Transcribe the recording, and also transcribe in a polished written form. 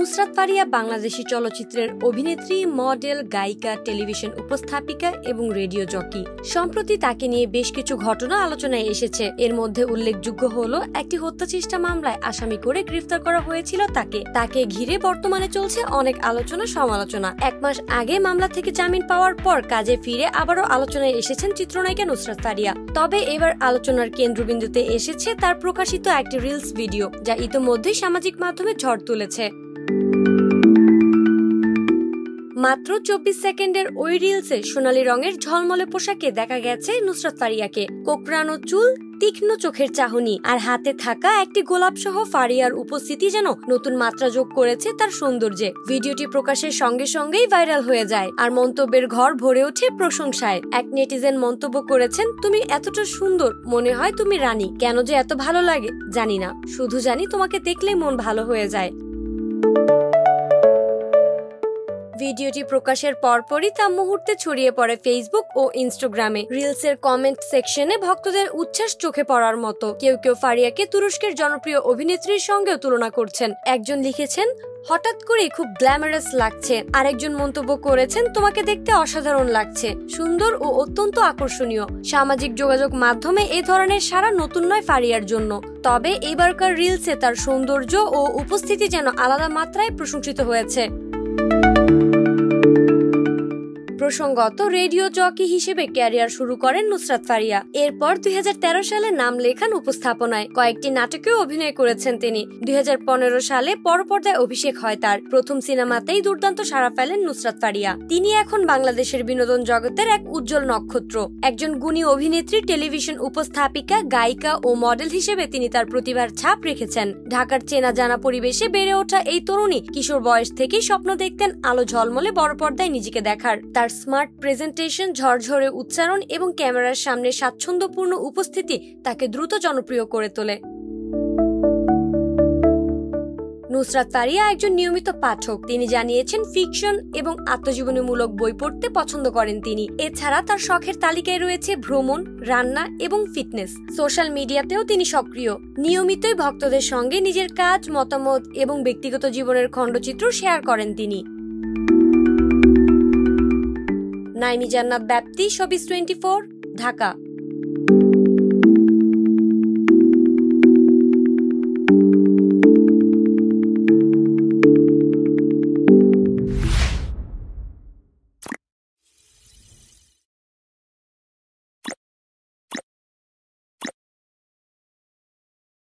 নুসরাত ফারিয়া বাংলাদেশী চলচ্চিত্রের অভিনেত্রী, মডেল, গায়িকা, টেলিভিশন উপস্থাপিকা এবং রেডিও জকি। সম্প্রতি তাকে নিয়ে বেশ কিছু ঘটনা আলোচনায় এসেছে। এর মধ্যে উল্লেখযোগ্য হলো একটি হত্যাচেষ্টা মামলায় আসামি করে গ্রেফতার করা হয়েছিল তাকে ঘিরে বর্তমানে চলছে অনেক আলোচনা সমালোচনা। 1 মাস আগে মামলা থেকে জামিন পাওয়ার পর কাজে ফিরে আবারও আলোচনায় এসেছেন চিত্রনায়িকা নুসরাত ফারিয়া। তবে এবার আলোচনার কেন্দ্রবিন্দুতে এসেছে তার প্রকাশিত একটি রিলস ভিডিও, যা ইতোমধ্যেই সামাজিক মাধ্যমে ঝড় তুলেছে। মাত্র 24 সেকেন্ডের ওই রিলসে সোনালী রঙের ঝলমলে পোশাকে দেখা গেছে নুসরাত ফারিয়াকে। কোকড়ানো চুল, তীক্ষ্ণ চোখের চাহনি আর হাতে থাকা একটি গোলাপ সহ ফারিয়ার উপস্থিতি যেন নতুন মাত্রা যোগ করেছে তার সৌন্দর্যে। ভিডিওটি প্রকাশের সঙ্গে সঙ্গেই ভাইরাল হয়ে যায় আর মন্তব্যের ঘর ভরে ওঠে প্রশংসায়। এক নেটিজেন মন্তব্য করেছেন, তুমি এতটা সুন্দর, মনে হয় তুমি রানী। কেন যে এত ভালো লাগে জানি না, শুধু জানি তোমাকে দেখলেই মন ভালো হয়ে যায়। ভিডিওটি প্রকাশের পরপরই তা মুহূর্তে ছড়িয়ে পড়ে ফেসবুক ও ইনস্টাগ্রামে। রিলসের কমেন্ট সেকশনে ভক্তদের উচ্ছ্বাস চোখে পড়ার মতো। কেউ কেউ ফারিয়াকে তুরস্কের জনপ্রিয় অভিনেত্রীর সঙ্গেও তুলনা করছেন। একজন লিখেছেন, হঠাৎ করে খুব গ্ল্যামারাস লাগছে। আরেকজন মন্তব্য করেছেন, তোমাকে দেখতে অসাধারণ লাগছে, সুন্দর ও অত্যন্ত আকর্ষণীয়। সামাজিক যোগাযোগ মাধ্যমে এই ধরনের সাড়া নতুন নয় ফারিয়ার জন্য। তবে এবারকার রিলসে তার সৌন্দর্য ও উপস্থিতি যেন আলাদা মাত্রায় প্রশংসিত হয়েছে। প্রসঙ্গত, রেডিও জকি হিসেবে ক্যারিয়ার শুরু করেন নুসরাত ফারিয়া। এরপর 2013 সালে নাম লেখান উপস্থাপনায়। কয়েকটি নাটকেও অভিনয় করেছেন তিনি। 2015 সালে পরপর্দায় অভিষেক হয় তার। প্রথম সিনেমাতেই দুর্দান্ত সাড়া ফেলেন নুসরাত ফারিয়া। তিনি এখন বাংলাদেশের বিনোদন জগতের এক উজ্জ্বল নক্ষত্র। একজন গুণী অভিনেত্রী, টেলিভিশন উপস্থাপিকা, গায়িকা ও মডেল হিসেবে তিনি তার প্রতিভার ছাপ রেখেছেন। ঢাকার চেনা জানা পরিবেশে বেড়ে ওঠা এই তরুণী কিশোর বয়স থেকেই স্বপ্ন দেখতেন আলো ঝলমলে বড় পর্দায় নিজেকে দেখার। তার স্মার্ট প্রেজেন্টেশন, ঝরঝরে উচ্চারণ এবং ক্যামেরার সামনে স্বাচ্ছন্দ্যপূর্ণ উপস্থিতি তাকে দ্রুত জনপ্রিয় করে তোলে। নুসরাত ফারিয়া একজন নিয়মিত পাঠক। তিনি জানিয়েছেন, ফিকশন এবং আত্মজীবনীমূলক বই পড়তে পছন্দ করেন তিনি। এছাড়া তার শখের তালিকায় রয়েছে ভ্রমণ, রান্না এবং ফিটনেস। সোশ্যাল মিডিয়াতেও তিনি সক্রিয়। নিয়মিতই ভক্তদের সঙ্গে নিজের কাজ, মতামত এবং ব্যক্তিগত জীবনের খণ্ডচিত্র শেয়ার করেন তিনি। নাইমি জান্নাত ব্যাপ্তি, শোবিজ 24, ঢাকা।